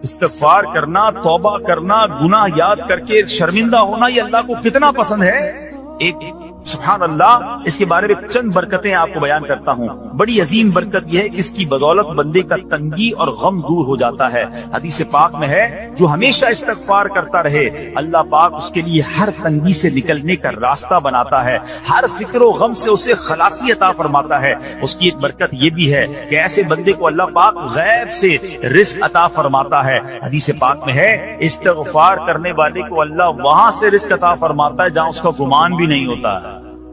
استغفار کرنا، توبہ کرنا، گناہ یاد کر کے شرمندہ ہونا، یہ اللہ کو کتنا پسند ہے. ایک سبحان اللہ، اس کے بارے میں چند برکتیں آپ کو بیان کرتا ہوں. بڑی عظیم برکت یہ ہے کہ اس کی بدولت بندے کا تنگی اور غم دور ہو جاتا ہے. حدیث پاک میں ہے جو ہمیشہ استغفار کرتا رہے اللہ پاک اس کے لیے ہر تنگی سے نکلنے کا راستہ بناتا ہے، ہر فکر و غم سے اسے خلاصی عطا فرماتا ہے. اس کی ایک برکت یہ بھی ہے کہ ایسے بندے کو اللہ پاک غیب سے رزق عطا فرماتا ہے. حدیث پاک میں ہے استغفار کرنے والے کو اللہ وہاں سے رزق عطا فرماتا ہے جہاں اس کا گمان بھی نہیں ہوتا.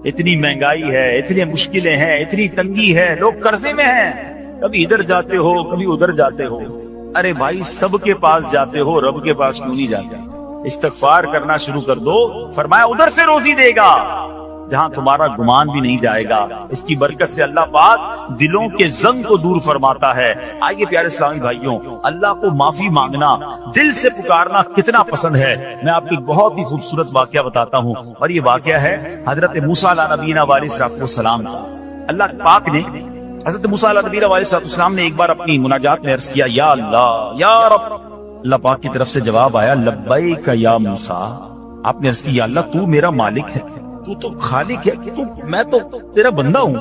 اتنی مہنگائی ہے، اتنی مشکلیں ہیں، اتنی تنگی ہے، لوگ قرضے میں ہیں، کبھی ادھر جاتے ہو کبھی ادھر جاتے ہو. ارے بھائی سب کے پاس جاتے ہو، رب کے پاس کیوں نہیں جاتے؟ استغفار کرنا شروع کر دو، فرمایا ادھر سے روزی دے گا جہاں تمہارا گمان بھی نہیں جائے گا. اس کی برکت سے اللہ پاک دلوں کے زنگ کو دور فرماتا ہے. آئیے پیارے اسلامی بھائیوں، اللہ کو معافی مانگنا، دل سے پکارنا کتنا پسند ہے. میں آپ کو بہت ہی خوبصورت واقعہ بتاتا ہوں، اور یہ واقعہ ہے حضرت موسیٰ علیہ نبینا علیہ السلام کا. اللہ پاک نے حضرت موسیٰ علیہ نبینا علیہ السلام نے ایک بار اپنی مناجات میں عرض کیا یا اللہ یا رب. اللہ پاک کی طرف سے جواب آیا لبیک یا موسیٰ. آپ نے عرض کی یا اللہ تو میرا مالک ہے، تو خالق ہے، میں تو تیرا بندہ ہوں.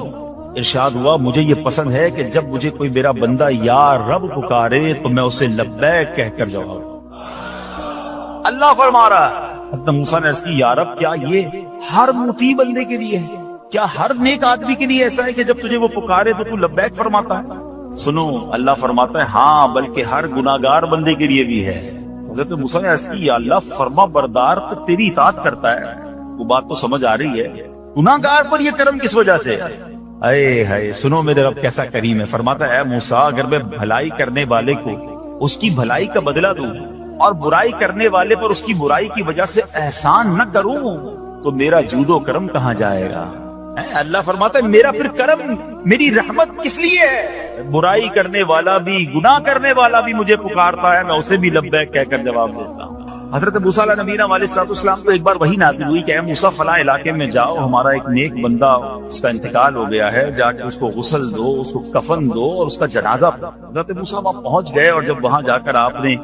ارشاد ہوا مجھے یہ پسند ہے کہ جب مجھے کوئی میرا بندہ یا رب پکارے تو میں اسے لبیک کہہ کر جواب. اللہ فرما رہا ہے حضرت موسیٰ نے عرض کی یا رب کیا یہ ہر مطیع بندے کے لیے ہے؟ کیا ہر نیک آدمی کے لیے ایسا ہے کہ جب تجھے وہ پکارے تو لبیک فرماتا ہے؟ سنو اللہ فرماتا ہے ہاں بلکہ ہر گناہگار بندے کے لیے بھی ہے. حضرت موسیٰ نے عرض کی یا اللہ فرما بردار تو تیری اطاعت کرتا ہے. وہ بات تو سمجھ آ رہی ہے، گناہگار پر یہ کرم کس وجہ سے؟ اے ہے سنو میرے رب کیسا کریم ہے. فرماتا ہے اے موسیٰ اگر میں بھلائی کرنے والے کو اس کی بھلائی کا بدلہ دوں اور برائی کرنے والے پر اس کی برائی کی وجہ سے احسان نہ کروں تو میرا جود و کرم کہاں جائے گا؟ اللہ فرماتا ہے میرا پھر کرم، میری رحمت کس لیے ہے؟ برائی کرنے والا بھی گناہ کرنے والا بھی مجھے پکارتا ہے، میں اسے بھی لبیک کہہ کر جواب دیتا ہوں. حضرت موسیٰ علیہ نبینا علیہ السلام کو ایک بار وحی نازل ہوئی کہ اے موسیٰ فلاں علاقے میں جاؤ، ہمارا ایک نیک بندہ اس کا انتقال ہو گیا ہے، جا کے اس کو غسل دو، اس کو کفن دو اور اس کا جنازہ پڑھو. حضرت موسیٰ وہاں پہنچ گئے اور جب وہاں جا کر آپ نے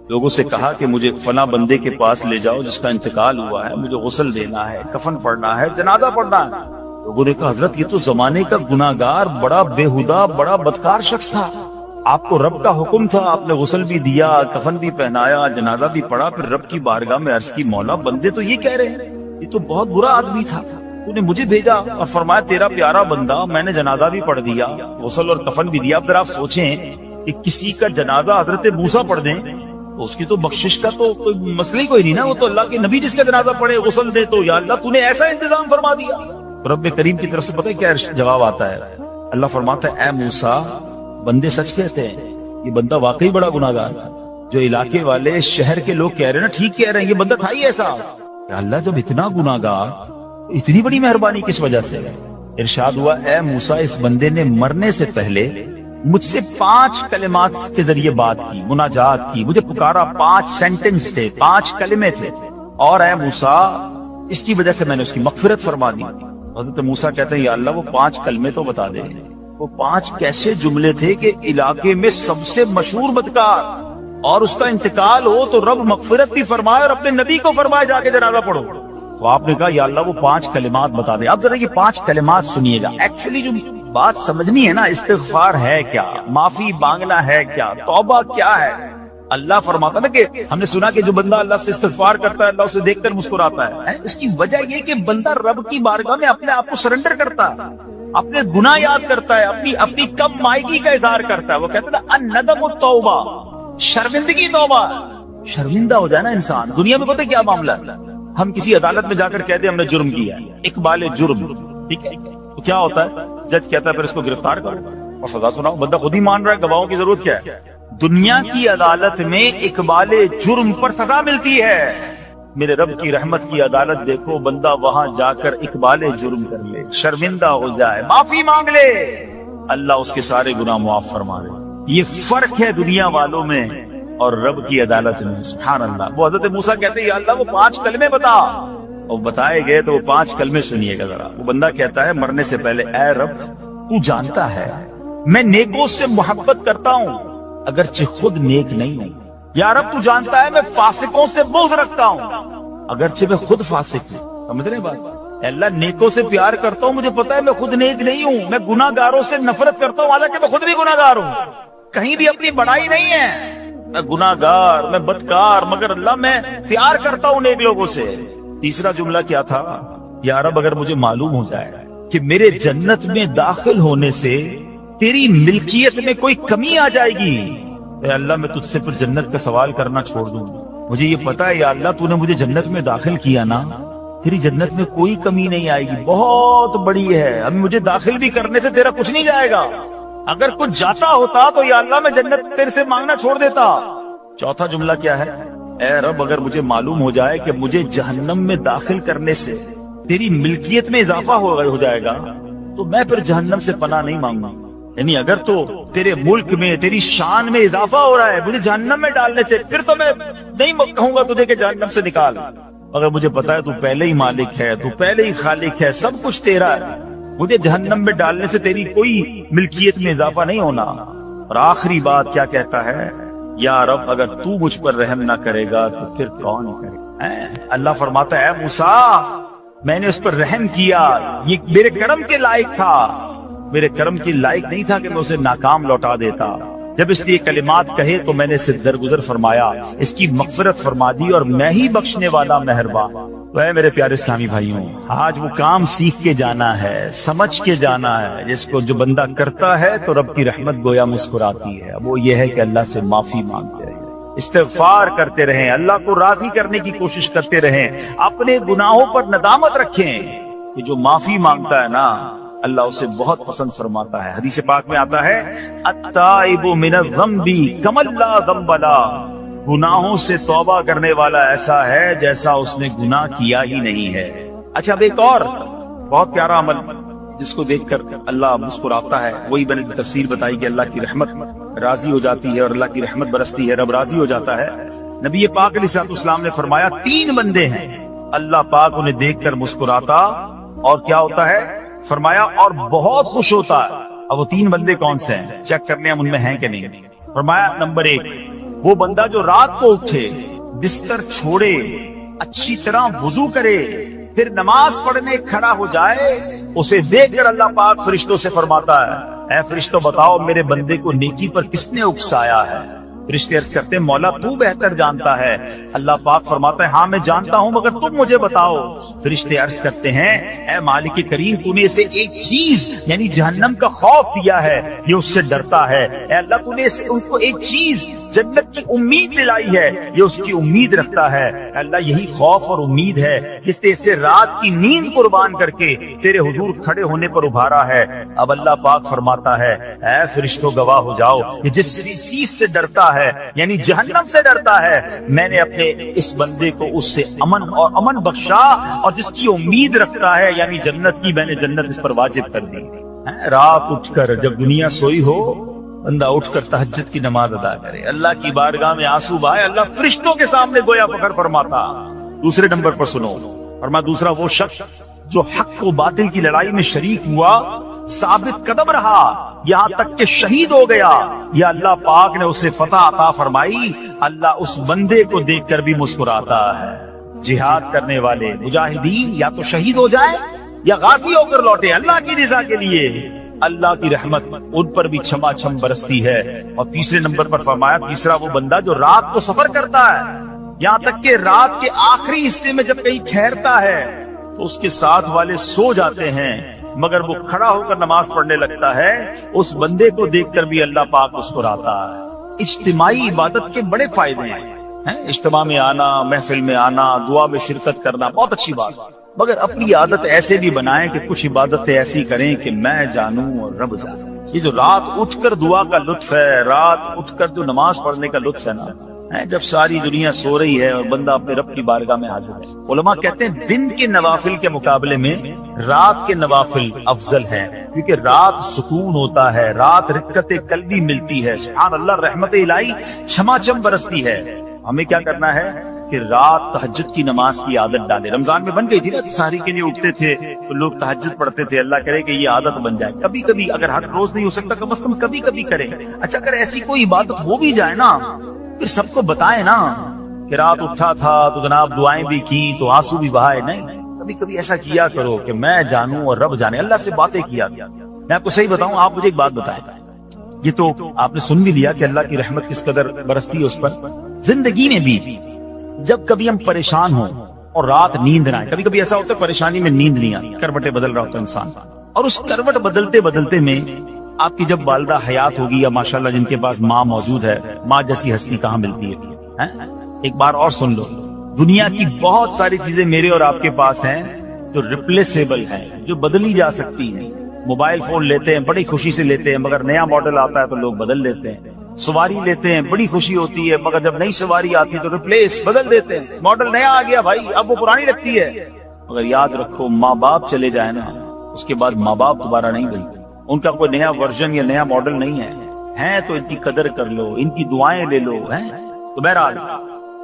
لوگوں سے کہا کہ مجھے فلاں بندے کے پاس لے جاؤ جس کا انتقال ہوا ہے، مجھے غسل دینا ہے، کفن پڑھنا ہے، جنازہ پڑھنا ہے. لوگوں نے کہا حضرت یہ تو زمانے کا گناہگار، بڑا بےہودہ، بڑا بدکار شخص تھا، آپ کو رب کا حکم تھا، آپ نے غسل بھی دیا، کفن بھی پہنایا، جنازہ بھی پڑھا، پھر رب کی بارگاہ میں عرض کی مولا بندے تو یہ کہہ رہے ہیں یہ تو بہت برا آدمی تھا، تو نے مجھے بھیجا اور فرمایا تیرا پیارا بندہ، میں نے جنازہ بھی پڑھ دیا، غسل اور کفن بھی دیا. اب ذرا آپ سوچیں کہ کسی کا جنازہ حضرت موسیٰ پڑھ دیں تو اس کی تو بخشش کا تو کوئی مسئلہ ہی کوئی نہیں نا، وہ تو اللہ کے نبی جس کا جنازہ پڑھے غسل دے تو یا اللہ تو نے ایسا انتظام فرما دیا. رب کریم کی طرف سے پتہ ہے کیا جواب آتا ہے؟ اللہ فرماتا ہے اے موسیٰ بندے سچ کہتے ہیں، یہ بندہ واقعی بڑا گناہگار تھا. جو علاقے والے شہر کے لوگ کہہ رہے ہیں نا ٹھیک کہہ رہے ہیں، یہ بندہ تھا ہی ایسا. کہ اللہ جب اتنا گناہگار تو اتنی بڑی مہربانی کس وجہ سے؟ ارشاد ہوا اے موسیٰ اس بندے نے مرنے سے پہلے مجھ سے 5 کلمات کے ذریعے بات کی، مناجات کی، مجھے پکارا، 5 سینٹنس تھے، 5 کلمے تھے، اور اے موسیٰ اس کی وجہ سے میں نے اس کی مغفرت فرما دی. حضرت موسیٰ کہتے ہیں یا اللہ وہ 5 کلمے تو بتا دے. وہ 5 کیسے جملے تھے کہ علاقے میں سب سے مشہور بدکار اور اس کا انتقال ہو تو رب مغفرت بھی فرمائے اور اپنے نبی کو فرمائے جا کے جنازہ پڑھو. تو آپ نے کہا یا اللہ وہ 5 کلمات بتا دے. اب ذرا یہ 5 کلمات سنیے گا. ایکچولی جو بات سمجھنی ہے نا، استغفار ہے کیا، معافی مانگنا ہے کیا، توبہ کیا ہے. اللہ فرماتا نا کہ ہم نے سنا کہ جو بندہ اللہ سے استغفار کرتا ہے اللہ اسے دیکھ کر مسکراتا ہے. اس کی وجہ یہ کہ بندہ رب کی بارگاہ میں اپنے آپ کو سرنڈر کرتا ہے، اپنے گناہ یاد کرتا ہے، اپنی کم مائگی کا اظہار کرتا ہے. وہ کہتے ہیں الندم التوبہ، شرمندگی توبہ. شرمندہ ہو جائے نا انسان. دنیا میں پتہ کیا معاملہ ہے، ہم کسی عدالت میں جا کر کہتے ہیں ہم نے جرم کیا ہے، اقبال جرم، ٹھیک ہے، تو کیا ہوتا ہے، جج کہتا ہے پھر اس کو گرفتار کرو اور سزا سناؤ. بندہ خود ہی مان رہا ہے، گواہوں کی ضرورت کیا ہے. دنیا کی عدالت میں اقبال جرم پر سزا ملتی ہے. میرے رب کی رحمت کی عدالت دیکھو، بندہ وہاں جا کر اقبال جرم کر لے، شرمندہ ہو جائے، معافی مانگ لے، اللہ اس کے سارے گناہ معاف فرما دے. یہ فرق ہے دنیا والوں میں اور رب کی عدالت میں. سبحان اللہ. وہ حضرت موسیٰ کہتے ہیں یا اللہ وہ 5 کلمے بتا، اور بتائے گئے تو وہ 5 کلمے سنیے گا ذرا. وہ بندہ کہتا ہے مرنے سے پہلے اے رب تو جانتا ہے میں نیکوں سے محبت کرتا ہوں اگرچہ خود نیک نہیں ہوں، یا رب تو جانتا ہے میں فاسقوں سے بغض رکھتا ہوں اگرچہ میں خود فاسق ہوں. سمجھ رہے بات؟ اے اللہ نیکوں سے پیار کرتا ہوں، مجھے پتا ہے میں خود نیک نہیں ہوں، میں گناہ گاروں سے نفرت کرتا ہوں حالانکہ میں خود بھی گناہ گار ہوں. کہیں بھی اپنی بڑائی نہیں ہے، میں گناہ گار، میں بدکار، مگر اللہ میں پیار کرتا ہوں نیک لوگوں سے. تیسرا جملہ کیا تھا؟ یا رب اگر مجھے معلوم ہو جائے کہ میرے جنت میں داخل ہونے سے تیری ملکیت میں کوئی کمی آ جائے گی، اے اللہ میں تجھ سے پھر جنت کا سوال کرنا چھوڑ دوں. مجھے یہ پتا ہے یا اللہ تو نے مجھے جنت میں داخل کیا نا، تیری جنت میں کوئی کمی نہیں آئے گی، بہت بڑی ہے، اب مجھے داخل بھی کرنے سے تیرا کچھ نہیں جائے گا. اگر کچھ جاتا ہوتا تو یا اللہ میں جنت تیرے سے مانگنا چھوڑ دیتا. چوتھا جملہ کیا ہے؟ اے رب اگر مجھے معلوم ہو جائے کہ مجھے جہنم میں داخل کرنے سے تیری ملکیت میں اضافہ ہو جائے گا تو میں پھر جہنم سے پناہ نہیں مانگوں. یعنی اگر تو تیرے ملک میں تیری شان میں اضافہ ہو رہا ہے مجھے جہنم میں ڈالنے سے، پھر تو میں نہیں کہوں گا تجھے کہ جہنم سے نکال. اگر مجھے پتا ہے تو پہلے ہی مالک ہے، تو پہلے ہی خالق ہے، سب کچھ تیرا ہے، مجھے جہنم میں ڈالنے سے تیری کوئی ملکیت میں اضافہ نہیں ہونا. اور آخری بات کیا کہتا ہے؟ یا رب اگر تو مجھ پر رحم نہ کرے گا تو پھر کون کرے گا؟ اللہ فرماتا ہے موسیٰ میں نے اس پر رحم کیا، یہ میرے کرم کے لائق تھا، میرے کرم کی لائق نہیں تھا کہ میں اسے ناکام لوٹا دیتا. جب اس لیے کلمات کہے تو میں نے اسے درگزر فرمایا، اس کی مغفرت فرما دی اور میں ہی بخشنے والا مہربان. تو اے میرے پیارے اسلامی بھائیوں، آج وہ کام سیکھ کے جانا ہے، سمجھ کے جانا ہے، جس کو جو بندہ کرتا ہے تو رب کی رحمت گویا مسکراتی ہے. وہ یہ ہے کہ اللہ سے معافی مانگتے رہیں، استغفار کرتے رہیں، اللہ کو راضی کرنے کی کوشش کرتے رہیں، اپنے گناہوں پر ندامت رکھیں. کہ جو معافی مانگتا ہے نا اللہ اسے بہت پسند فرماتا ہے. حدیث پاک میں آتا ہے التائب من الذنب کمن لا ذنب له، گناہوں سے توبہ کرنے والا ایسا ہے جیسا اس نے گناہ کیا ہی نہیں ہے. اچھا اب ایک اور بہت پیارا عمل جس کو دیکھ کر اللہ مسکراتا ہے، وہی میں نے تفسیر بتائی کہ اللہ کی رحمت راضی ہو جاتی ہے اور اللہ کی رحمت برستی ہے، رب راضی ہو جاتا ہے. نبی پاک علیہ السلام نے فرمایا 3 بندے ہیں اللہ پاک انہیں دیکھ کر مسکراتا اور کیا ہوتا ہے؟ فرمایا اور بہت خوش ہوتا ہے. اب وہ 3 بندے کون سے ہیں؟ چیک کرنے ہم ان میں ہیں کہ نہیں. فرمایا نمبر 1 وہ بندہ جو رات کو اٹھے، بستر چھوڑے، اچھی طرح وضو کرے، پھر نماز پڑھنے کھڑا ہو جائے، اسے دیکھ کر اللہ پاک فرشتوں سے فرماتا ہے اے فرشتوں بتاؤ میرے بندے کو نیکی پر کس نے اکسایا ہے؟ فرشتے عرض کرتے ہیں مولا تو بہتر جانتا ہے. اللہ پاک فرماتا ہے ہاں میں جانتا ہوں مگر تم مجھے بتاؤ. فرشتے عرض کرتے ہیں اے مالک کریم تو نے اسے ایک چیز یعنی جہنم کا خوف دیا ہے، یہ اس سے ڈرتا ہے. اے اللہ تو نے ان کو ایک چیز جنت کی امید دلائی ہے، یہ اس کی امید رکھتا ہے. اے اللہ یہی خوف اور امید ہے جس نے اسے رات کی نیند قربان کر کے تیرے حضور کھڑے ہونے پر ابھارا ہے. اب اللہ پاک فرماتا ہے اے فرشتوں گواہ ہو جاؤ کہ جس چیز سے ڈرتا ہے یعنی جہنم سے ڈرتا ہے، میں نے اپنے اس بندے کو اس سے امن بخشا، اور جس کی امید رکھتا ہے یعنی جنت کی میں نے جنت اس پر واجب کر دی. رات اٹھ کر جب دنیا سوئی ہو بندہ اٹھ کر تہجد کی نماز ادا کرے، اللہ کی بارگاہ میں آنسو بہائے، اللہ فرشتوں کے سامنے گویا فخر فرماتا. دوسرے نمبر پر سنو فرمایا دوسرا وہ شخص جو حق و باطل کی لڑائی میں شریک ہوا، ثابت قدم رہا یہاں تک کہ شہید ہو گیا، یا اللہ پاک نے اسے فتح عطا فرمائی. اللہ اس بندے کو دیکھ کر بھی مسکراتا ہے. جہاد کرنے والے مجاہدین یا تو شہید ہو جائیں یا غازی ہو کر لوٹے اللہ کی رضا کے لیے، اللہ کی رحمت ان پر بھی چھما چھم برستی ہے. اور تیسرے نمبر پر فرمایا تیسرا وہ بندہ جو رات کو سفر کرتا ہے، یہاں تک کہ رات کے آخری حصے میں جب کہیں ٹھہرتا ہے تو اس کے ساتھ والے سو جاتے ہیں مگر وہ کھڑا ہو کر نماز پڑھنے لگتا ہے، اس بندے کو دیکھ کر بھی اللہ پاک مسکراتا ہے. اجتماعی عبادت کے بڑے فائدے ہیں. اجتماع میں آنا، محفل میں آنا، دعا میں شرکت کرنا بہت اچھی بات، مگر اپنی عادت ایسے بھی بنائیں کہ کچھ عبادتیں ایسی کریں کہ میں جانوں اور رب جانے. یہ جو رات اٹھ کر دعا کا لطف ہے، رات اٹھ کر جو نماز پڑھنے کا لطف ہے نا، جب ساری دنیا سو رہی ہے اور بندہ اپنے رب کی بارگاہ میں حاضر ہے. علماء کہتے ہیں دن کے نوافل کے مقابلے میں رات کے نوافل افضل ہیں، کیونکہ رات سکون ہوتا ہے، رات رقت قلبی ملتی ہے. سبحان اللہ، رحمت الہی چھما چھم برستی ہے. ہمیں کیا کرنا ہے کہ رات تہجد کی نماز کی عادت ڈالے. رمضان میں بن گئی تھی نا، سحری کے لیے اٹھتے تھے تو لوگ تہجد پڑھتے تھے. اللہ کرے کہ یہ عادت بن جائے. کبھی کبھی اگر ہر روز نہیں ہو سکتا کم از کم کبھی کبھی کریں. اچھا اگر ایسی کوئی عبادت ہو بھی جائے نا پھر سب کو بتائے نا کہ رات اٹھا تھا تو جناب دعائیں بھی کی تو آنسو بھی بہائے. نہیں, کبھی کبھی ایسا کیا کرو کہ میں جانوں اور رب جانے. اللہ سے باتیں کیا. میں آپ کو صحیح بتاؤں, آپ مجھے ایک بات بتائیں, یہ تو آپ نے سن بھی لیا کہ اللہ کی رحمت کس قدر برستی ہے اس پر. زندگی میں بھی جب کبھی ہم پریشان ہوں اور رات نیند نہ آئے, کبھی کبھی ایسا ہوتا ہے پریشانی میں نیند نہیں آتی, کروٹیں بدل رہا ہوتا ہے انسان, اور اس کروٹ بدلتے بدلتے میں آپ کی جب والدہ حیات ہوگی یا ماشاءاللہ جن کے پاس ماں موجود ہے, ماں جیسی ہستی کہاں ملتی ہے. ایک بار اور سن لو, دنیا کی بہت ساری چیزیں میرے اور آپ کے پاس ہیں جو ریپلیسیبل ہیں, جو بدلی جا سکتی ہیں. موبائل فون لیتے ہیں, بڑی خوشی سے لیتے ہیں, مگر نیا ماڈل آتا ہے تو لوگ بدل دیتے ہیں. سواری لیتے ہیں, بڑی خوشی ہوتی ہے, مگر جب نئی سواری آتی ہے تو ریپلیس بدل دیتے ہیں. ماڈل نیا آ گیا بھائی, اب وہ پرانی لگتی ہے. مگر یاد رکھو, ماں باپ چلے جائیں نا, اس کے بعد ماں باپ دوبارہ نہیں بنتے. ان کا کوئی نیا ورژن یا نیا ماڈل نہیں ہے تو ان کی قدر کر لو, ان کی دعائیں لے لو. تو بہرحال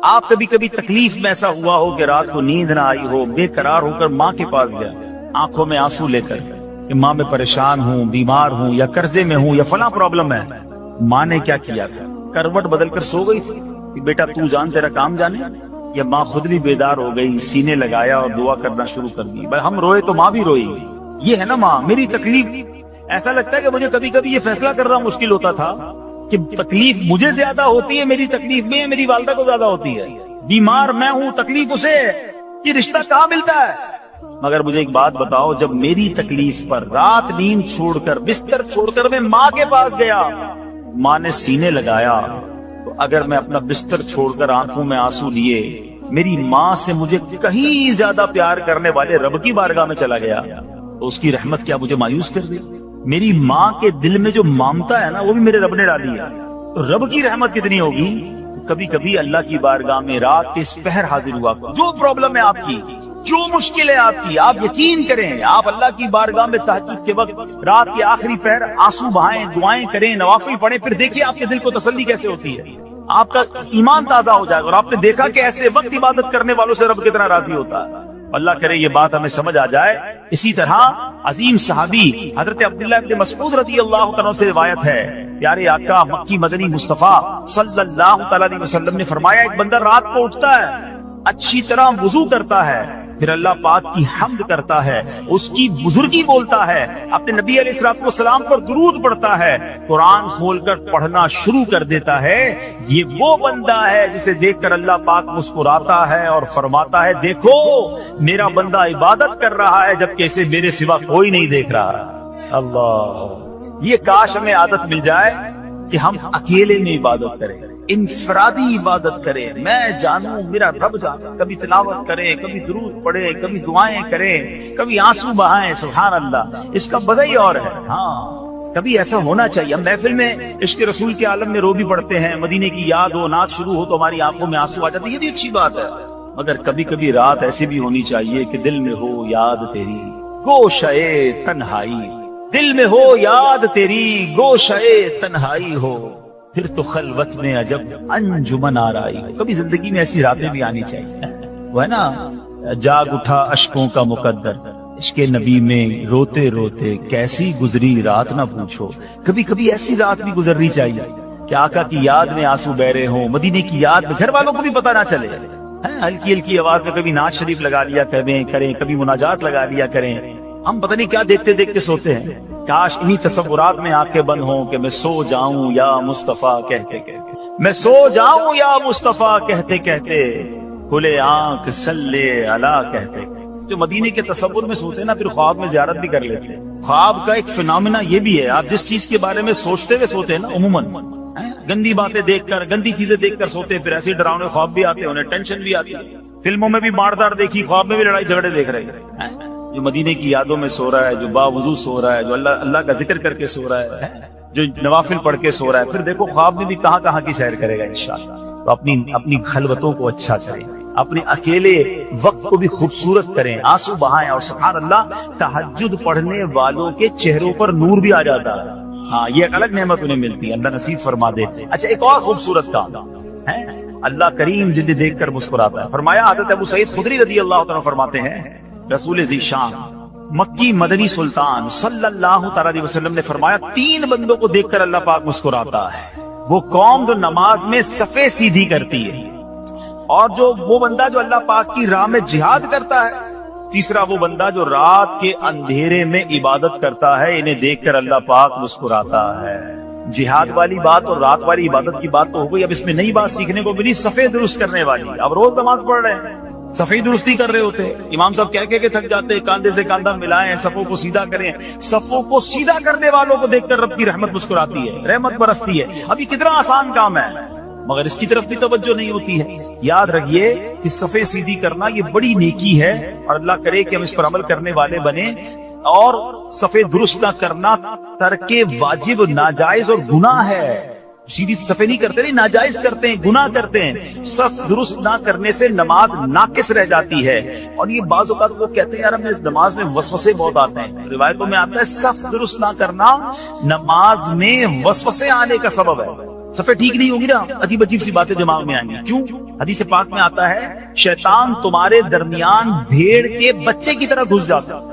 آپ کبھی کبھی تکلیف میں ایسا ہوا ہو کہ رات کو نیند نہ آئی ہو, بے قرار ہو کر ماں کے پاس گیا, آنکھوں میں آنسو لے کر کہ ماں میں پریشان ہوں, بیمار ہوں, یا قرضے میں ہوں, یا فلاں پرابلم ہے. ماں نے کیا کیا تھا, کروٹ بدل کر سو گئی تھی کہ بیٹا تو جان تیرا کام جانے, یا ماں خود بھی بیدار ہو گئی, سینے لگایا اور دعا کرنا شروع کر دی. بھائی ہم روئے تو ماں بھی روئی. یہ ہے نا ماں. میری تکلیف, ایسا لگتا ہے کہ مجھے کبھی کبھی یہ فیصلہ کرنا مشکل ہوتا تھا کہ تکلیف مجھے زیادہ ہوتی ہے میری تکلیف میں, میری والدہ کو زیادہ ہوتی ہے. بیمار میں ہوں, تکلیف اسے, یہ رشتہ کہاں ملتا ہے. مگر مجھے ایک بات بتاؤ, جب میری تکلیف پر رات نیند چھوڑ کر, بستر چھوڑ کر میں ماں کے پاس گیا, ماں نے سینے لگایا, تو اگر میں اپنا بستر چھوڑ کر آنکھوں میں آنسو لیے میری ماں سے مجھے کہیں زیادہ پیار کرنے والے رب کی بارگاہ میں چلا گیا, تو اس کی رحمت کیا مجھے مایوس کر دی. میری ماں کے دل میں جو ممتا ہے نا, وہ بھی میرے رب نے ڈالی ہے. تو رب کی رحمت کتنی ہوگی. کبھی کبھی اللہ کی بارگاہ میں رات کے اس پہر حاضر ہوا, جو پرابلم ہے آپ کی, جو مشکل ہے آپ کی, آپ یقین کریں, آپ اللہ کی بارگاہ میں تہجد کے وقت رات کے آخری پہر آنسو بہائیں, دعائیں کریں, نوافل پڑھیں, پھر دیکھیے آپ کے دل کو تسلی کیسے ہوتی ہے, آپ کا ایمان تازہ ہو جائے گا. اور آپ نے دیکھا کہ ایسے وقت عبادت کرنے والوں سے رب کتنا راضی ہوتا ہے. اللہ کرے یہ بات ہمیں سمجھ آ جائے. اسی طرح عظیم صحابی حضرت عبداللہ ابن مسعود رضی اللہ عنہ سے روایت ہے, پیارے آقا مکی مدنی مصطفیٰ صلی اللہ تعالی علیہ وسلم نے فرمایا, ایک بندہ رات کو اٹھتا ہے, اچھی طرح وضو کرتا ہے, پھر اللہ پاک کی حمد کرتا ہے, اس کی بزرگی بولتا ہے, اپنے نبی علیہ الصلوۃ والسلام پر درود پڑھتا ہے, قرآن کھول کر پڑھنا شروع کر دیتا ہے. یہ وہ بندہ ہے جسے دیکھ کر اللہ پاک مسکراتا ہے اور فرماتا ہے, دیکھو میرا بندہ عبادت کر رہا ہے جبکہ اسے میرے سوا کوئی نہیں دیکھ رہا. اللہ, یہ کاش ہمیں عادت مل جائے کہ ہم اکیلے میں عبادت کریں, انفرادی عبادت کریں, میں جانوں میرا رب جانے. کبھی تلاوت کریں, کبھی درود پڑھیں, کبھی دعائیں کریں, کبھی آنسو بہائیں. سبحان اللہ, اس کا مزہ ہی اور ہے. ہاں, کبھی ایسا ہونا چاہیے. ہم محفل میں عشق رسول کے عالم میں رو بھی پڑھتے ہیں, مدینے کی یاد ہو, نعت شروع ہو تو ہماری آنکھوں میں آنسو آ جاتے ہیں, یہ بھی اچھی بات ہے. مگر کبھی کبھی رات ایسی بھی ہونی چاہیے کہ دل میں ہو یاد تیری گوشئے تنہائی, دل میں ہو یاد تیری گوشئے تنہائی ہو, پھر تو خلوت میں عجب انجمن آرائی ہو. کبھی زندگی میں ایسی راتیں بھی آنی چاہیے. وہ ہے نا, جاگ اٹھا اشکوں کا مقدر, عشق نبی میں روتے روتے کیسی گزری رات نہ پوچھو. کبھی کبھی ایسی رات بھی گزرنی چاہیے کہ آقا کی یاد میں آنسو بہ رہے ہوں, مدینے کی یاد میں, گھر والوں کو بھی پتہ نہ چلے. ہلکی ہلکی آواز میں کبھی نعت شریف لگا لیا کریں, کبھی مناجات لگا لیا کریں. ہم پتہ نہیں کیا دیکھتے دیکھتے سوتے ہیں. کاش انہی تصورات میں آنکھیں بند ہوں کہ میں سو جاؤں یا مصطفیٰ کہتے کہتے, میں سو جاؤں یا مصطفیٰ کہتے کہتے, کھلے آنکھ صلی علی کہتے. جو مدینے کے تصور میں سوتے نا, پھر خواب میں زیارت بھی کر لیتے. خواب کا ایک فنامنا یہ بھی ہے, آپ جس چیز کے بارے میں سوچتے ہوئے سوتے ہیں نا, عموماً گندی باتیں دیکھ کر, گندی چیزیں دیکھ کر سوتے ہیں, پھر ایسے ڈراؤنے خواب بھی آتے ہیں, انہیں ٹینشن بھی آتی ہے. فلموں میں بھی ماردار دیکھی, خواب میں بھی لڑائی جھگڑے دیکھ رہے ہیں. جو مدینے کی یادوں میں سو رہا ہے, جو باوضو سو رہا ہے, جو اللہ کا ذکر کر کے سو رہا ہے, جو نوافل پڑھ کے سو رہا ہے, پھر دیکھو خواب میں بھی کہاں کہاں کی سیر کرے گا انشاءاللہ. تو اپنی خلوتوں کو اچھا کریں, اپنے اکیلے وقت کو بھی خوبصورت کریں, آنسو بہائیں. اور سبحان اللہ, تہجد پڑھنے والوں کے چہروں پر نور بھی آ جاتا ہے. ہاں, یہ ایک الگ نعمت انہیں ملتی ہے, اللہ نصیب فرما دے. اچھا, ایک اور خوبصورت کام ہے, اللہ کریم جنہیں دیکھ کر مسکراتا ہے. فرمایا حضرت ابو سعید خدری رضی اللہ عنہ فرماتے ہیں, رسول ذیشان مکی مدنی سلطان صلی اللہ تعالی علیہ وسلم نے فرمایا, 3 بندوں کو دیکھ کر اللہ پاک مسکراتا ہے. وہ قوم جو نماز میں صفیں سیدھی کرتی ہے، اور جو وہ بندہ جو اللہ پاک کی راہ میں جہاد کرتا ہے، تیسرا وہ بندہ جو رات کے اندھیرے میں عبادت کرتا ہے، انہیں دیکھ کر اللہ پاک مسکراتا ہے۔ جہاد والی بات اور رات والی عبادت کی بات تو ہو گئی، اب اس میں نئی بات سیکھنے کو ملی، صفیں درست کرنے والی۔ اب روز نماز پڑھ رہے ہیں، صفیں درستی کر رہے ہوتے، امام صاحب کہہ کے تھک جاتے، کاندھے سے کاندھا ملائیں، صفوں کو سیدھا کریں۔ صفوں کو سیدھا کرنے والوں کو دیکھ کر رب کی رحمت مسکراتی ہے، رحمت برستی ہے۔ اب یہ کتنا آسان کام ہے، مگر اس کی طرف بھی توجہ نہیں ہوتی ہے۔ یاد رکھیے کہ صفیں سیدھی کرنا یہ بڑی نیکی ہے، اور اللہ کرے کہ ہم اس پر عمل کرنے والے بنیں۔ اور صفیں درست نہ کرنا ترک واجب، ناجائز اور گناہ ہے۔ سیدھی صفیں نہیں کرتے، نہیں، ناجائز کرتے ہیں، گناہ کرتے ہیں۔ صف درست نہ کرنے سے نماز ناقص رہ جاتی ہے۔ اور یہ بعض اوقات وہ کہتے ہیں یار ہمیں اس نماز میں وسوسے بہت آتے ہیں، روایتوں میں آتا ہے صف درست نہ کرنا نماز میں وسوسے آنے کا سبب ہے۔ صفیں ٹھیک نہیں ہوگی نا، عجیب عجیب سی باتیں دماغ میں آئیں گی۔ کیوں؟ حدیث پاک میں آتا ہے شیطان تمہارے درمیان بھیڑ کے بچے کی طرح گھس جاتا ہے،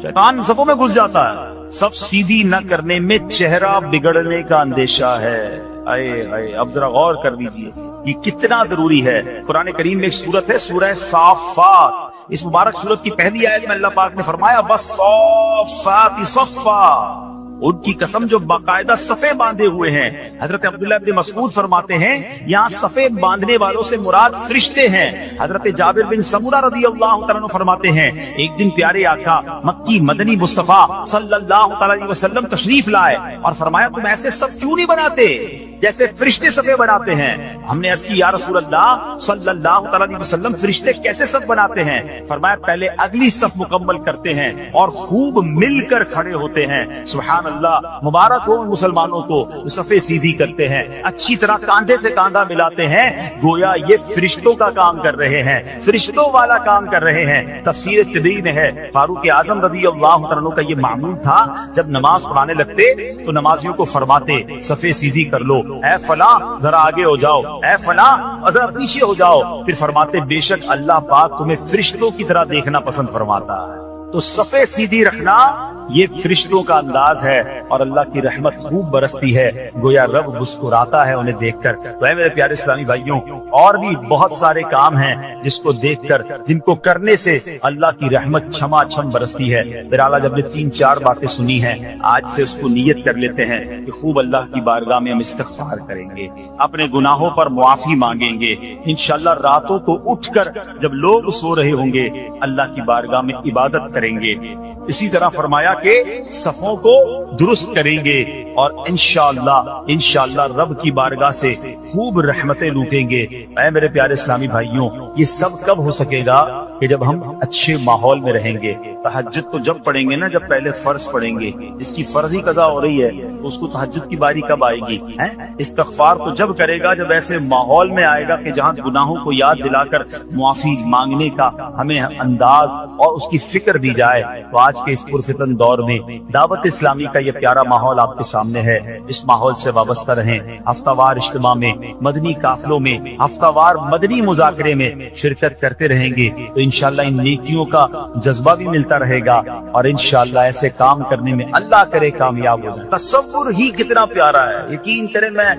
شیطان صفوں میں گھس جاتا ہے۔ صف سیدھی نہ کرنے میں چہرہ بگڑنے کا اندیشہ ہے۔ اب ذرا غور کر لیجیے یہ کتنا ضروری ہے۔ قرآن کریم میں ایک سورت ہے سورہ صافات، اس مبارک سورت کی پہلی آیت میں اللہ پاک نے فرمایا وَالصَّافَّاتِ صَفًّا، ان کی قسم جو باقاعدہ صفیں باندھے ہوئے ہیں۔ حضرت عبداللہ ابن مسعود فرماتے ہیں یہاں صفیں باندھنے والوں سے مراد فرشتے ہیں۔ حضرت جابر بن سمورہ رضی اللہ تعالیٰ عنہ فرماتے ہیں ایک دن پیارے آقا مکی مدنی مصطفیٰ صلی اللہ علیہ وسلم تشریف لائے اور فرمایا تم ایسے صف کیوں نہیں بناتے جیسے فرشتے صفیں بناتے ہیں؟ ہم نے عرض کی یا رسول اللہ صلی اللہ علیہ وسلم فرشتے کیسے صف بناتے ہیں؟ فرمایا پہلے اگلی صف مکمل کرتے ہیں اور خوب مل کر کھڑے ہوتے ہیں۔ سبحان اللہ، مبارک ہو مسلمانوں کو صفیں سیدھی کرتے ہیں، اچھی طرح کاندھے سے کاندھا ملاتے ہیں، گویا یہ فرشتوں کا کام کر رہے ہیں، فرشتوں والا کام کر رہے ہیں۔ تفسیر طبری میں ہے فاروق اعظم رضی اللہ عنہ کا یہ معمول تھا، جب نماز پڑھانے لگتے تو نمازیوں کو فرماتے صفیں سیدھی کر لو، اے فلاں ذرا آگے ہو جاؤ، اے فلاں ذرا پیچھے ہو جاؤ۔ پھر فرماتے بے شک اللہ پاک تمہیں فرشتوں کی طرح دیکھنا پسند فرماتا ہے۔ تو صفیں سیدھی رکھنا یہ فرشتوں کا انداز ہے، اور اللہ کی رحمت خوب برستی ہے، گویا رب مسکراتا ہے انہیں دیکھ کر۔ تو اے میرے پیارے اسلامی بھائیوں، اور بھی بہت سارے کام ہیں جس کو دیکھ کر، جن کو کرنے سے اللہ کی رحمت چھما چھم برستی ہے۔ بہرحال جب نے 3-4 باتیں سنی ہیں، آج سے اس کو نیت کر لیتے ہیں کہ خوب اللہ کی بارگاہ میں ہم استغفار کریں گے، اپنے گناہوں پر معافی مانگیں گے۔ انشاءاللہ راتوں کو اٹھ کر جب لوگ سو رہے ہوں گے اللہ کی بارگاہ میں عبادت کریں گے۔ اسی طرح فرمایا کہ صفوں کو درست کریں گے، اور انشاءاللہ رب کی بارگاہ سے خوب رحمتیں لوٹیں گے۔ اے میرے پیارے اسلامی بھائیوں، یہ سب کب ہو سکے گا؟ کہ جب ہم اچھے ماحول میں رہیں گے۔ تہجد تو جب پڑھیں گے نا جب پہلے فرض پڑھیں گے، جس کی فرضی قضا ہو رہی ہے اس کو تہجد کی باری کب آئے گی؟ استغفار تو جب کرے گا جب ایسے ماحول میں آئے گا کہ جہاں گناہوں کو یاد دلا کر معافی مانگنے کا ہمیں انداز اور اس کی فکر دی جائے۔ تو آج کے اس پرفتن دور میں دعوت اسلامی کا یہ پیارا ماحول آپ کے سامنے ہے، اس ماحول سے وابستہ رہیں۔ ہفتہ وار اجتماع میں، مدنی قافلوں میں، ہفتہ وار مدنی مذاکرے میں شرکت کرتے رہیں گے تو انشاءاللہ ان نیکیوں کا جذبہ بھی ملتا رہے گا، اور انشاءاللہ ایسے کام کرنے میں اللہ کرے کامیاب ہو جائے۔ تصور ہی کتنا پیارا ہے، یقین کریں، میں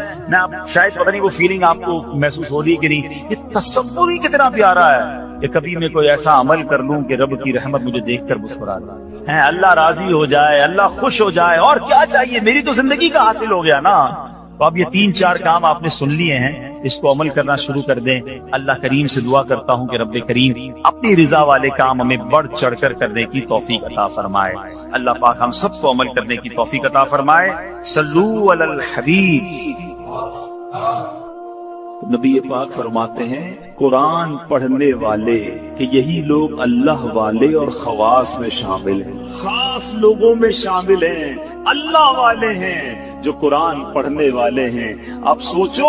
شاید پتہ نہیں وہ فیلنگ آپ کو محسوس ہو رہی کہ نہیں، یہ تصور ہی کتنا پیارا ہے کہ کبھی میں کوئی ایسا عمل کر لوں کہ رب کی رحمت مجھے دیکھ کر مسکرا دے، اللہ راضی ہو جائے، اللہ خوش ہو جائے، اور کیا چاہیے، میری تو زندگی کا حاصل ہو گیا نا۔ تو اب یہ 3-4 کام آپ نے سن لیے ہیں، اس کو عمل کرنا شروع کر دیں۔ اللہ کریم سے دعا کرتا ہوں کہ رب کریم اپنی رضا والے کام ہمیں بڑھ چڑھ کر کرنے کی توفیق عطا فرمائے۔ اللہ پاک ہم سب کو عمل کرنے کی توفیق عطا فرمائے۔ صلو علی الحبیب۔ نبی پاک فرماتے ہیں قرآن پڑھنے والے کہ یہی لوگ اللہ والے اور خواص میں شامل ہیں، خاص لوگوں میں شامل ہیں، اللہ والے ہیں جو قرآن پڑھنے والے ہیں۔ اب سوچو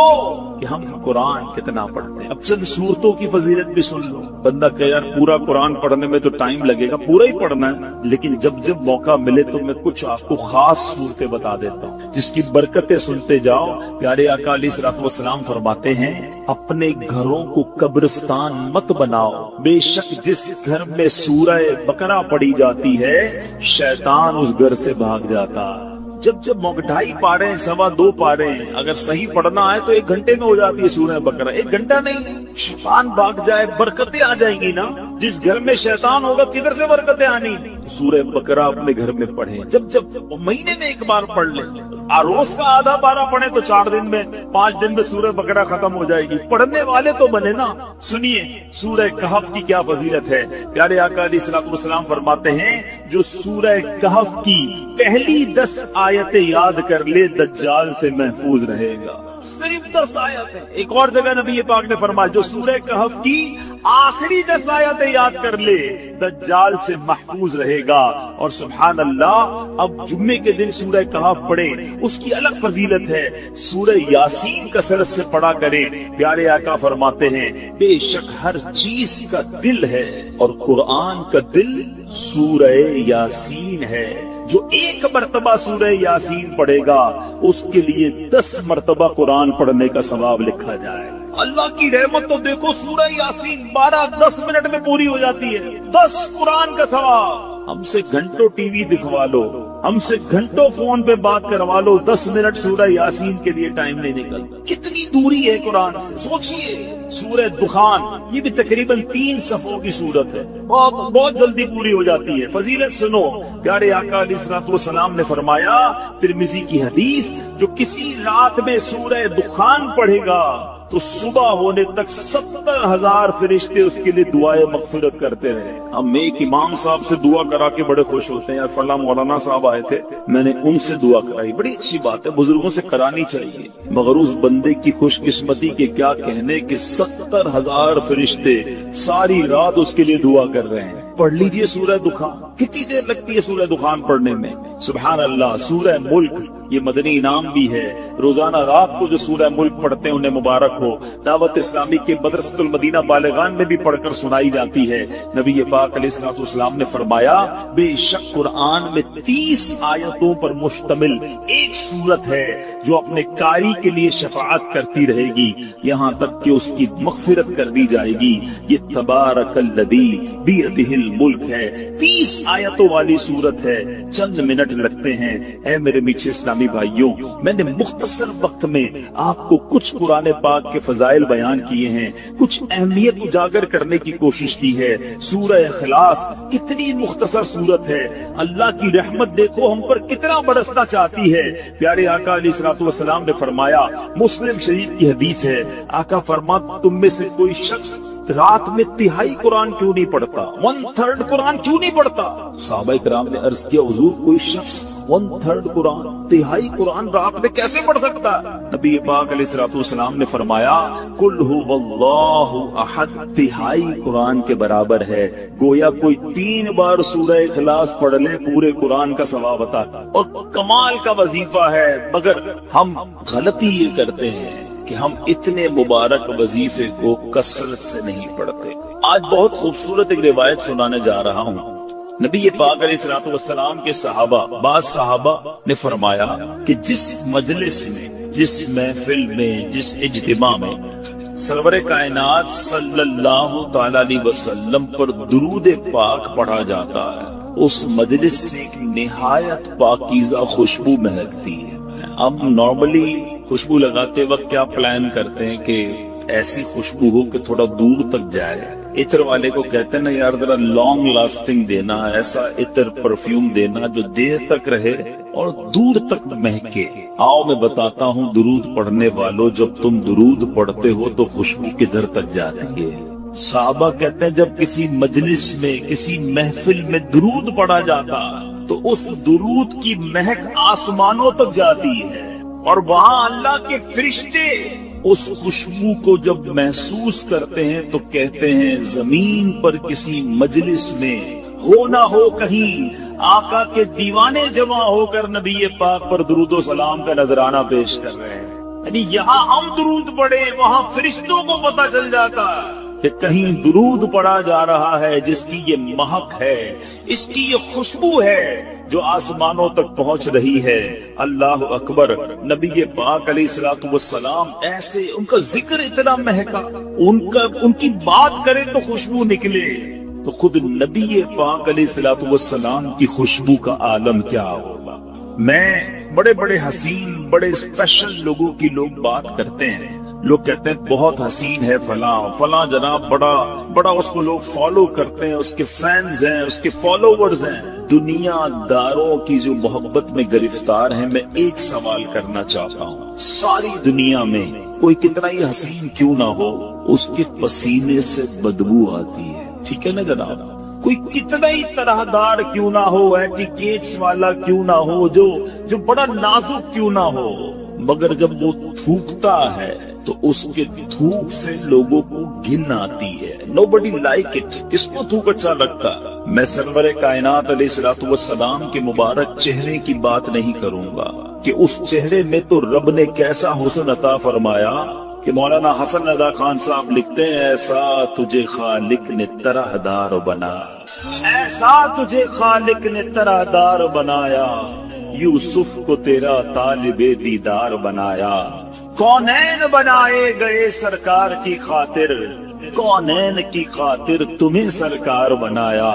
کہ ہم قرآن کتنا پڑھتے ہیں۔ اب چند سورتوں کی فضیلت بھی سن لو۔ بندہ کہ یار پورا قرآن پڑھنے میں تو ٹائم لگے گا، پورا ہی پڑھنا ہے، لیکن جب موقع ملے تو میں کچھ آپ کو خاص صورتیں بتا دیتا ہوں جس کی برکتیں سنتے جاؤ۔ پیارے آقا علیہ الصلوۃ والسلام فرماتے ہیں اپنے گھروں کو قبرستان مت بناؤ، بے شک جس گھر میں سورہ بقرہ پڑھی جاتی ہے شیطان اس گھر سے بھاگ جاتا۔ جب جب ڈھائی پارے ہیں، 2.25 پارے ہیں، اگر صحیح پڑھنا ہے تو 1 گھنٹے میں ہو جاتی ہے سورہ بقرہ. 1 گھنٹہ نہیں، شیطان بھاگ جائے برکتیں آ جائیں گی نا. جس گھر میں شیطان ہوگا کدھر سے برکتیں آنی؟ سورہ بقرہ اپنے گھر میں پڑھیں. جب مہینے میں 1 بار پڑھ لیں. روز کا آدھا پارہ پڑھیں تو 4 دن میں 5 دن میں سورہ بقرہ ختم ہو جائے گی. پڑھنے والے تو بنے نا. سنیے سورہ کہف کی کیا فضیلت ہے. پیارے آقا علیہ الصلوۃ والسلام فرماتے ہیں جو سورہ کہف کی پہلی 10 آیتیں یاد کر لے دجال سے محفوظ رہے گا. صرف 10 آیتیں. ایک اور جگہ نبی پاک نے فرمایا جو سورہ کہف کی آخری 10 آیتیں یاد کر لے دجال سے محفوظ رہے گا. اور سبحان اللہ، اب جمعے کے دن سورہ کہف پڑھے، اس کی الگ فضیلت ہے. سورہ یاسین کثرت سے پڑھا کرے. پیارے آقا فرماتے ہیں بے شک ہر چیز کا دل ہے اور قرآن کا دل سورہ یاسین ہے. جو 1 مرتبہ سورہ یاسین پڑھے گا اس کے لیے 10 مرتبہ قرآن پڑھنے کا ثواب لکھا جائے. اللہ کی رحمت تو دیکھو، سورہ یاسین 12-10 منٹ میں پوری ہو جاتی ہے. 10 قرآن کا ثواب. ہم سے گھنٹوں ٹی وی دکھوا لو، ہم سے گھنٹوں فون پہ بات کروا لو، 10 منٹ سورہ یاسین کے لیے ٹائم نہیں نکلتا. کتنی دوری ہے قرآن سے. سوچئے سورہ دخان، یہ بھی تقریباً 3 صفحوں کی سورت ہے، بہت جلدی پوری ہو جاتی ہے. فضیلت سنو. پیارے آقا علیہ الصلوۃ والسلام نے فرمایا، ترمذی کی حدیث، جو کسی رات میں سورہ دخان پڑھے گا تو صبح ہونے تک 70,000 فرشتے اس کے لیے دعائیں مغفرت کرتے رہے. ہم ایک امام صاحب سے دعا کرا کے بڑے خوش ہوتے ہیں. یار فلاں مولانا صاحب آئے تھے، میں نے ان سے دعا کرائی. بڑی اچھی بات ہے، بزرگوں سے کرانی چاہیے. مگر اس بندے کی خوش قسمتی کے کیا کہنے کہ 70,000 فرشتے ساری رات اس کے لیے دعا کر رہے ہیں. پڑھ لیجئے سورہ دخان. کتنی دیر لگتی ہے سورہ دخان پڑھنے میں؟ سبحان اللہ. سورہ ملک، یہ مدنی انعام بھی ہے. روزانہ رات کو جو سورہ ملک پڑھتے ہیں انہیں مبارک ہو. دعوت اسلامی کے مدرسۃ المدینہ بالغان میں بھی پڑھ کر سنائی جاتی ہے. نبی پاک علیہ الصلوۃ والسلام نے فرمایا بے شک قرآن میں 30 آیتوں پر مشتمل ایک سورت ہے جو اپنے قاری کے لیے شفاعت کرتی رہے گی یہاں تک کہ اس کی مغفرت کر دی جائے گی. یہ تبارک الذی بیدہ الملک ہے. 30 آیتوں والی سورت ہے. چند منٹ لگتے ہیں. اے میرے میٹھے اسلامی بھائیوں، میں نے مختصر وقت میں آپ کو کچھ قرآن پاک کے فضائل بیان کیے ہیں، کچھ اہمیت اجاگر کرنے کی کوشش کی ہے. سورہ اخلاص کتنی مختصر سورت ہے. اللہ کی رحمت دیکھو ہم پر کتنا برسنا چاہتی ہے. پیارے آقا علیہ الصلوۃ والسلام نے فرمایا، مسلم شریف کی حدیث ہے، آقا فرماتے تم میں سے کوئی شخص رات میں 1/3 قرآن کیوں نہیں پڑھتا؟ 1/3 قرآن کیوں نہیں پڑھتا؟ صحابہ کرام نے عرض کیا حضور کوئی شخص 1/3 قرآن، 1/3 قرآن رات میں کیسے پڑھ سکتا ہے؟ نبی پاک علیہ الصلوۃ والسلام نے فرمایا قل هو اللہ احد 1/3 قرآن کے برابر ہے. گویا کوئی 3 بار سورہ اخلاص پڑھ لے پورے قرآن کا ثواب عطا. اور کمال کا وظیفہ ہے. مگر ہم غلطی یہ کرتے ہیں کہ ہم اتنے مبارک وظیفے کو کثرت سے نہیں پڑھتے. آج بہت خوبصورت ایک روایت سنانے جا رہا ہوں. نبی پاک علیہ الصلوۃ والسلام کے صحابہ، بعض صحابہ نے فرمایا کہ جس مجلس میں، جس محفل میں، جس اجتماع میں سرور کائنات صلی اللہ تعالی علیہ وسلم پر درود پاک پڑھا جاتا ہے، اس مجلس سے ایک نہایت پاکیزہ خوشبو مہکتی ہے. ہم نارملی خوشبو لگاتے وقت کیا پلان کرتے ہیں کہ ایسی خوشبو ہو کہ تھوڑا دور تک جائے. عطر والے کو کہتے ہیں نا یار ذرا لانگ لاسٹنگ دینا، ایسا عطر پرفیوم دینا جو دیر تک رہے اور دور تک مہکے. آؤ میں بتاتا ہوں درود پڑھنے والوں، جب تم درود پڑھتے ہو تو خوشبو کدھر تک جاتی ہے. صحابہ کہتے ہیں جب کسی مجلس میں، کسی محفل میں درود پڑھا جاتا تو اس درود کی مہک آسمانوں تک جاتی ہے، اور وہاں اللہ کے فرشتے اس خوشبو کو جب محسوس کرتے ہیں تو کہتے ہیں زمین پر کسی مجلس میں ہو نہ ہو کہیں آقا کے دیوانے جمع ہو کر نبی پاک پر درود و سلام کا نذرانہ پیش کر رہے ہیں. یعنی یہاں ہم درود پڑھے، وہاں فرشتوں کو پتہ چل جاتا ہے کہ کہیں درود پڑھا جا رہا ہے جس کی یہ مہک ہے، اس کی یہ خوشبو ہے جو آسمانوں تک پہنچ رہی ہے. اللہ اکبر. نبی پاک علیہ الصلوۃ والسلام ایسے، ان کا ذکر اتنا مہکا، ان کی بات کرے تو خوشبو نکلے، تو خود نبی پاک علیہ الصلوۃ والسلام کی خوشبو کا عالم کیا ہوگا. میں بڑے بڑے حسین بڑے اسپیشل لوگوں کی لوگ بات کرتے ہیں، لوگ کہتے ہیں بہت حسین ہے فلاں فلاں جناب، بڑا اس کو لوگ فالو کرتے ہیں، اس کے فینز ہیں، اس کے فالوورز ہیں۔ دنیا داروں کی جو محبت میں گرفتار ہیں، میں ایک سوال کرنا چاہتا ہوں، ساری دنیا میں کوئی کتنا ہی حسین کیوں نہ ہو، اس کے پسینے سے بدبو آتی ہے، ٹھیک ہے نا جناب؟ کوئی کتنا ہی طرح دار کیوں نہ ہو، ایٹیکیٹس والا کیوں نہ ہو، جو بڑا نازک کیوں نہ ہو، مگر جب وہ تھوکتا ہے تو اس کے تھوک سے لوگوں کو گھن آتی ہے۔ Nobody like it۔ کس کو تھوک اچھا لگتا؟ میں سرور کائنات علیہ الصلوۃ والسلام کے مبارک چہرے کی بات نہیں کروں گا کہ اس چہرے میں تو رب نے کیسا حسن عطا فرمایا کہ مولانا حسن رضا خان صاحب لکھتے ہیں، ایسا تجھے خالق نے طرح دار بنایا، ایسا تجھے خالق نے طرح دار بنایا، یوسف کو تیرا طالب دیدار بنایا، کونین بنائے گئے سرکار کی خاطر، کونین کی خاطر تمہیں سرکار بنایا۔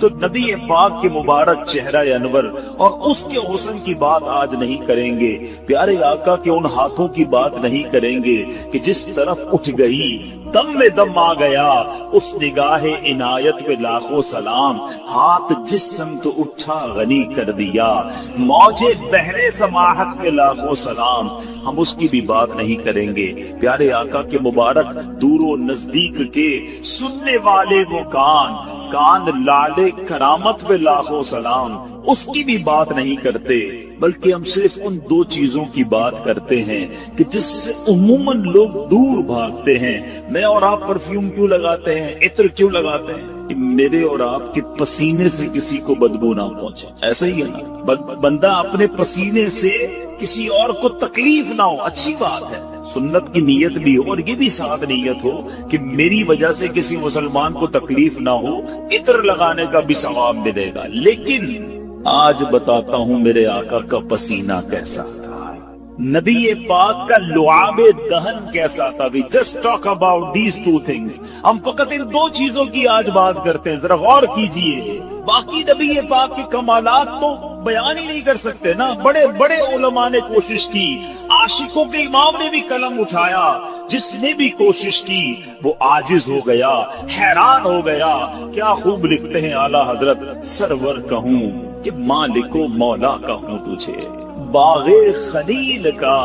تو نبی پاک کے مبارک چہرہ انور اور اس کے حسن کی بات آج نہیں کریں گے، پیارے آقا کے ان ہاتھوں کی بات نہیں کریں گے کہ جس طرف اٹھ گئی دم میں دم آ گیا، اس نگاہ عنایت پہ لاکھوں سلام، ہاتھ جس سمت اٹھا غنی کر دیا، موجے بحر سماحت پہ لاکھوں سلام، ہم اس کی بھی بات نہیں کریں گے۔ پیارے آقا کے مبارک دور و نزدیک کے سننے والے وہ کان لالے کرامت پہ لاکھوں سلام، اس کی بھی بات نہیں کرتے، بلکہ ہم صرف ان دو چیزوں کی بات کرتے ہیں کہ جس سے عموماً لوگ دور بھاگتے ہیں۔ میں اور آپ پرفیوم کیوں لگاتے ہیں، عطر کیوں لگاتے ہیں؟ کہ میرے اور آپ کے پسینے سے کسی کو بدبو نہ پہنچے، ایسا ہی ہے نا؟ بندہ اپنے پسینے سے کسی اور کو تکلیف نہ ہو، اچھی بات ہے، سنت کی نیت بھی ہو اور یہ بھی ساتھ نیت ہو کہ میری وجہ سے کسی مسلمان کو تکلیف نہ ہو، عطر لگانے کا بھی ثواب ملے گا۔ لیکن آج بتاتا ہوں میرے آقا کا پسینہ کیسا تھا، نبی پاک کا لعاب دہن کیسا تھا۔ Just talk about these two things, ہم فقط ان دو چیزوں کی آج بات کرتے ہیں، ذرا غور کیجئے۔ باقی نبی پاک کے کمالات تو بیان ہی نہیں کر سکتے نا، بڑے بڑے علماء نے کوشش کی، عاشقوں کے امام نے بھی قلم اٹھایا، جس نے بھی کوشش کی وہ عاجز ہو گیا، حیران ہو گیا۔ کیا خوب لکھتے ہیں اعلیٰ حضرت، سرور کہوں کہ مالک و مولا کہوں تجھے، باغ خلیل کا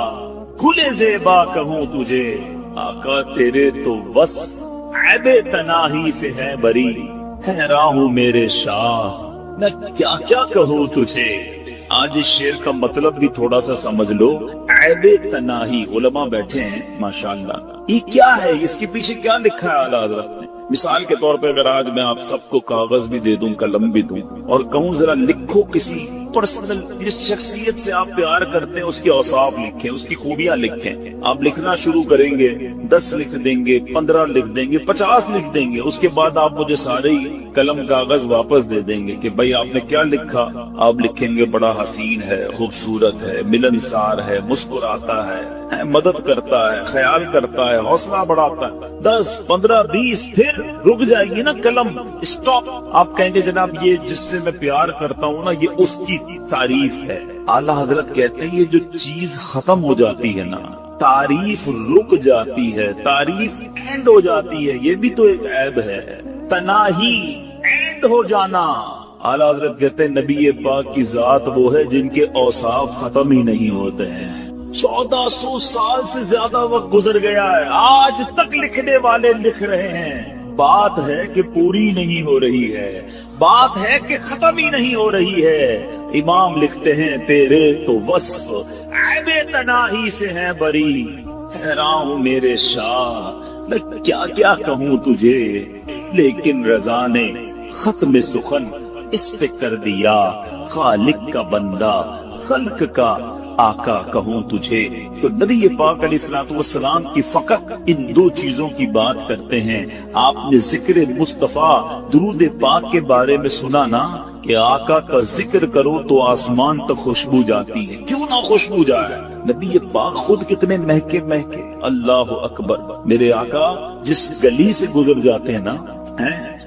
گل زیبا کہوں تجھے، آقا تیرے تو وصف عیب تناہی سے ہے بری، حیران ہوں میرے شاہ میں کیا کیا کہوں تجھے۔ آج اس شعر کا مطلب بھی تھوڑا سا سمجھ لو، عیب تناہی، علماء بیٹھے ہیں ماشاءاللہ، یہ کیا ہے، اس کے پیچھے کیا لکھا ہے اعلیٰ حضرت نے؟ مثال کے طور پہ اگر آج میں آپ سب کو کاغذ بھی دے دوں، قلم بھی دوں اور کہوں ذرا لکھو کسی پرسنل، جس شخصیت سے آپ پیار کرتے ہیں اس کے اوصاف لکھیں، اس کی خوبیاں لکھیں، آپ لکھنا شروع کریں گے، 10 لکھ دیں گے، 15 لکھ دیں گے، 50 لکھ دیں گے، اس کے بعد آپ مجھے سارے قلم کاغذ واپس دے دیں گے کہ بھائی آپ نے کیا لکھا؟ آپ لکھیں گے بڑا حسین ہے، خوبصورت ہے، ملنسار ہے، مسکراتا ہے، مدد کرتا ہے، خیال کرتا ہے، حوصلہ بڑھاتا ہے۔ 10 15 20 پھر رک جائے گی نا قلم، اسٹاپ۔ آپ کہیں گے جناب یہ جس سے میں پیار کرتا ہوں نا، یہ اس کی تعریف ہے۔ اعلیٰ حضرت کہتے ہیں یہ جو چیز ختم ہو جاتی ہے نا، تعریف رک جاتی ہے، تعریف اینڈ ہو جاتی ہے، یہ بھی تو ایک عیب ہے، تناہی اینڈ ہو جانا۔ اعلیٰ حضرت کہتے ہیں نبی پاک کی ذات وہ ہے جن کے اوصاف ختم ہی نہیں ہوتے ہیں۔ 1400 سال سے زیادہ وقت گزر گیا ہے، آج تک لکھنے والے لکھ رہے ہیں۔ بات ہے کہ پوری نہیں ہو رہی ہے، بات ہے کہ ختم ہی نہیں ہو رہی ہے۔ امام لکھتے ہیں تیرے تو وصف عیب تناہی سے ہیں بری، حیران ہوں میرے شاہ میں کیا کیا کہوں تجھے، لیکن رضا نے ختم سخن اس پہ کر دیا، خالق کا بندہ خلق کا آقا کہوں تجھے۔ تو نبی پاک علیہ الصلوۃ والسلام کی فقط ان دو چیزوں کی بات کرتے ہیں۔ آپ نے ذکر مصطفیٰ درود پاک کے بارے میں سنا نا کہ آقا کا ذکر کرو تو آسمان تک خوشبو جاتی ہے، کیوں نہ خوشبو جائے؟ نبی پاک خود کتنے مہکے مہکے، اللہ اکبر۔ میرے آقا جس گلی سے گزر جاتے ہیں نا،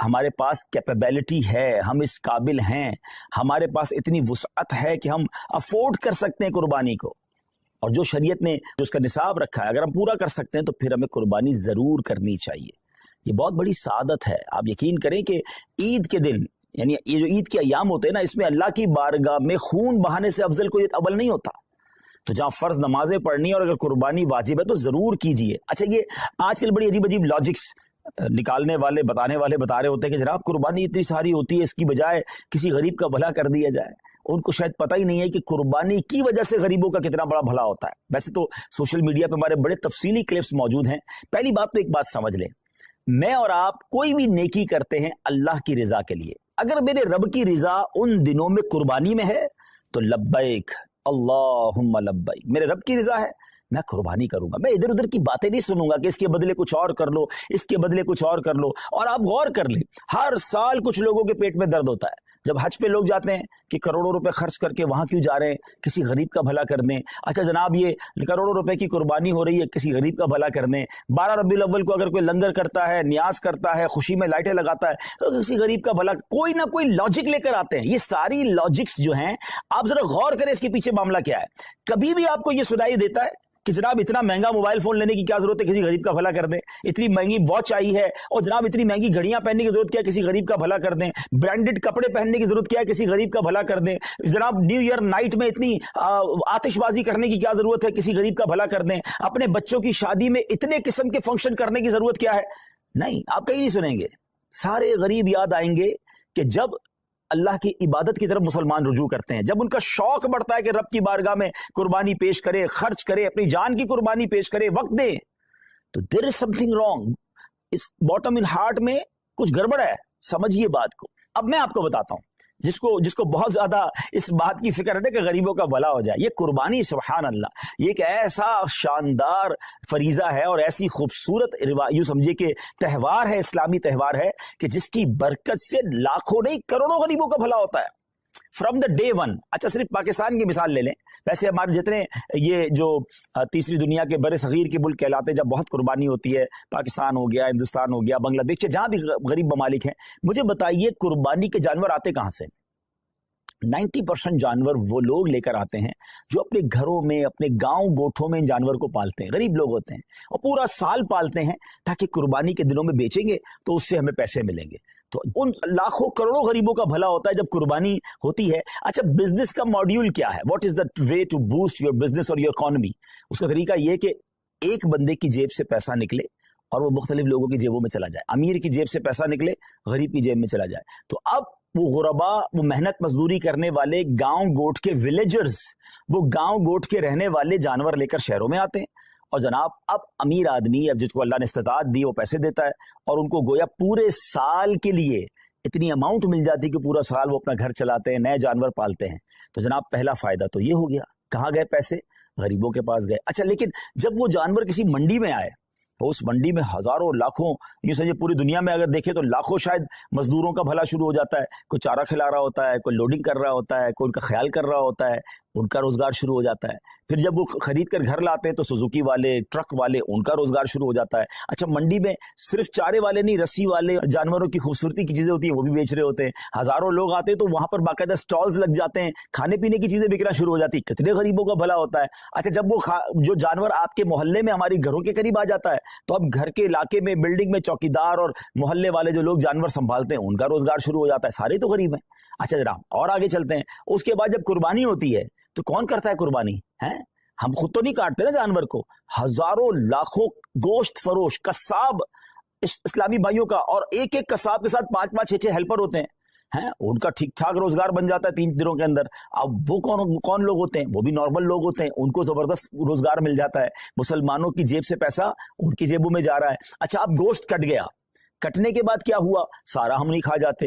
ہمارے پاس کیپیبلٹی ہے، ہم اس قابل ہیں، ہمارے پاس اتنی وسعت ہے کہ ہم افورڈ کر سکتے ہیں قربانی کو، اور جو شریعت نے جو اس کا نصاب رکھا ہے اگر ہم پورا کر سکتے ہیں تو پھر ہمیں قربانی ضرور کرنی چاہیے۔ یہ بہت بڑی سعادت ہے۔ آپ یقین کریں کہ عید کے دن، یعنی یہ جو عید کے ایام ہوتے ہیں نا، اس میں اللہ کی بارگاہ میں خون بہانے سے افضل کوئی عمل نہیں ہوتا۔ تو جہاں فرض نمازیں پڑھنی ہے اور اگر قربانی واجب ہے تو ضرور کیجئے۔ اچھا، یہ آج کل بڑی عجیب عجیب لاجکس نکالنے والے بتانے والے بتا رہے ہوتے ہیں کہ جناب قربانی اتنی ساری ہوتی ہے، اس کی بجائے کسی غریب کا بھلا کر دیا جائے۔ ان کو شاید پتہ ہی نہیں ہے کہ قربانی کی وجہ سے غریبوں کا کتنا بڑا بھلا ہوتا ہے۔ ویسے تو سوشل میڈیا پہ ہمارے بڑے تفصیلی کلپس موجود ہیں۔ پہلی بات تو ایک بات سمجھ لیں، میں اور آپ کوئی بھی نیکی کرتے ہیں اللہ کی رضا کے لیے۔ اگر میرے رب کی رضا ان دنوں میں قربانی میں ہے تو لبیک اللہم لبیک، میرے رب کی رضا ہے میں قربانی کروں گا۔ میں ادھر ادھر کی باتیں نہیں سنوں گا کہ اس کے بدلے کچھ اور کر لو، اس کے بدلے کچھ اور کر لو۔ اور آپ غور کر لیں، ہر سال کچھ لوگوں کے پیٹ میں درد ہوتا ہے جب حج پہ لوگ جاتے ہیں کہ کروڑوں روپے خرچ کر کے وہاں کیوں جا رہے ہیں، کسی غریب کا بھلا کر دیں۔ اچھا جناب، یہ کروڑوں روپے کی قربانی ہو رہی ہے، کسی غریب کا بھلا کر دیں۔ 12 ربیع الاول کو اگر کوئی لنگر کرتا ہے، نیاز کرتا ہے، خوشی میں لائٹیں لگاتا ہے، تو کسی غریب کا بھلا، کوئی نہ کوئی لاجک لے کر آتے ہیں۔ یہ ساری لاجکس جو ہیں، آپ ذرا غور کریں اس کے پیچھے معاملہ کیا ہے۔ کبھی بھی آپ کو یہ سنائی دیتا ہے کہ جناب اتنا مہنگا موبائل فون لینے کی کیا ضرورت ہے، کسی غریب کا بھلا کر دیں؟ اتنی مہنگی واچ آئی ہے اور جناب اتنی مہنگی گھڑیاں پہننے کی ضرورت کیا ہے، کسی غریب کا بھلا کر دیں؟ برانڈڈ کپڑے پہننے کی ضرورت کیا ہے، کسی غریب کا بھلا کر دیں؟ جناب نیو ایئر نائٹ میں اتنی آتش بازی کرنے کی کیا ضرورت ہے، کسی غریب کا بھلا کر دیں؟ اپنے بچوں کی شادی میں اتنے قسم کے فنکشن کرنے کی ضرورت کیا ہے؟ نہیں، آپ کہیں نہیں سنیں گے۔ سارے غریب یاد آئیں گے کہ جب اللہ کی عبادت کی طرف مسلمان رجوع کرتے ہیں، جب ان کا شوق بڑھتا ہے کہ رب کی بارگاہ میں قربانی پیش کرے، خرچ کرے، اپنی جان کی قربانی پیش کرے، وقت دے، تو دیر از سم تھنگ رانگ۔ اس باٹم ان ہارٹ میں کچھ گڑبڑ ہے، سمجھیے بات کو۔ اب میں آپ کو بتاتا ہوں، جس کو بہت زیادہ اس بات کی فکر ہے کہ غریبوں کا بھلا ہو جائے، یہ قربانی سبحان اللہ، یہ ایک ایسا شاندار فریضہ ہے اور ایسی خوبصورت یوں سمجھے کہ تہوار ہے، اسلامی تہوار ہے کہ جس کی برکت سے لاکھوں نہیں کروڑوں غریبوں کا بھلا ہوتا ہے فرام دا ڈے ون۔ اچھا، صرف پاکستان کی مثال لے لیں، ویسے ہمارے جتنے یہ جو تیسری دنیا کے بڑے صغیر کے ملک کہلاتے ہیں، جب بہت قربانی ہوتی ہے، پاکستان ہو گیا، ہندوستان ہو گیا، بنگلہ دیش، جہاں بھی غریب ممالک ہیں، مجھے بتائیے قربانی کے جانور آتے کہاں سے؟ 90% جانور وہ لوگ لے کر آتے ہیں جو اپنے گھروں میں، اپنے گاؤں گوٹھوں میں ان جانور کو پالتے ہیں، غریب لوگ ہوتے ہیں اور پورا سال پالتے ہیں تاکہ قربانی کے دنوں میں بیچیں گے تو اس سے ہمیں پیسے ملیں گے۔ تو ان لاکھوں کروڑوں غریبوں کا بھلا ہوتا ہے جب قربانی ہوتی ہے۔ اچھا، بزنس کا ماڈیول کیا ہے؟ What is the way to boost your business اور یور اکانومی؟ اس کا طریقہ یہ کہ ایک بندے کی جیب سے پیسہ نکلے اور وہ مختلف لوگوں کی جیبوں میں چلا جائے، امیر کی جیب سے پیسہ نکلے، غریب کی جیب میں چلا جائے۔ تو اب وہ غربا، وہ محنت مزدوری کرنے والے گاؤں گوٹ کے ولیجرز، وہ گاؤں گوٹ کے رہنے والے جانور لے کر شہروں میں آتے ہیں، اور جناب اب امیر آدمی، اب جس کو اللہ نے استطاعت دی، وہ پیسے دیتا ہے اور ان کو گویا پورے سال کے لیے اتنی اماؤنٹ مل جاتی کہ پورا سال وہ اپنا گھر چلاتے ہیں، نئے جانور پالتے ہیں۔ تو جناب پہلا فائدہ تو یہ ہو گیا۔ کہاں گئے پیسے؟ غریبوں کے پاس گئے۔ اچھا، لیکن جب وہ جانور کسی منڈی میں آئے تو اس منڈی میں ہزاروں لاکھوں، یوں سمجھے پوری دنیا میں اگر دیکھیں تو لاکھوں شاید مزدوروں کا بھلا شروع ہو جاتا ہے، کوئی چارہ کھلا رہا ہوتا ہے، کوئی لوڈنگ کر رہا ہوتا ہے، کوئی ان کا خیال کر رہا ہوتا ہے، ان کا روزگار شروع ہو جاتا ہے۔ پھر جب وہ خرید کر گھر لاتے ہیں تو سوزوکی والے، ٹرک والے، ان کا روزگار شروع ہو جاتا ہے۔ اچھا، منڈی میں صرف چارے والے نہیں، رسی والے، جانوروں کی خوبصورتی کی چیزیں ہوتی ہیں وہ بھی بیچ رہے ہوتے ہیں۔ ہزاروں لوگ آتے ہیں تو وہاں پر باقاعدہ سٹالز لگ جاتے ہیں، کھانے پینے کی چیزیں بکنا شروع ہو جاتی ہیں، کتنے غریبوں کا بھلا ہوتا ہے۔ اچھا، جب وہ جو جانور آپ کے محلے میں، ہماری گھروں کے قریب آ جاتا ہے تو اب گھر کے علاقے میں، بلڈنگ میں چوکیدار اور محلے والے جو لوگ جانور سنبھالتے ہیں ان کا روزگار شروع ہو جاتا ہے، سارے تو غریب ہیں۔ اچھا جناب، اور آگے چلتے ہیں۔ اس کے بعد جب قربانی ہوتی ہے تو کون کرتا ہے قربانی؟ ہم خود تو نہیں کاٹتے نا جانور کو، ہزاروں لاکھوں گوشت فروش قصاب اسلامی بھائیوں کا، اور ایک ایک قصاب کے ساتھ 5-5 6-6 ہیلپر ہوتے ہیں، ان کا ٹھیک ٹھاک روزگار بن جاتا ہے 3 دنوں کے اندر۔ اب وہ کون لوگ ہوتے ہیں؟ وہ بھی نارمل لوگ ہوتے ہیں، ان کو زبردست روزگار مل جاتا ہے، مسلمانوں کی جیب سے پیسہ ان کی جیبوں میں جا رہا ہے۔ اچھا، اب گوشت کٹ گیا، کٹنے کے بعد کیا ہوا؟ سارا ہم نہیں کھا جاتے،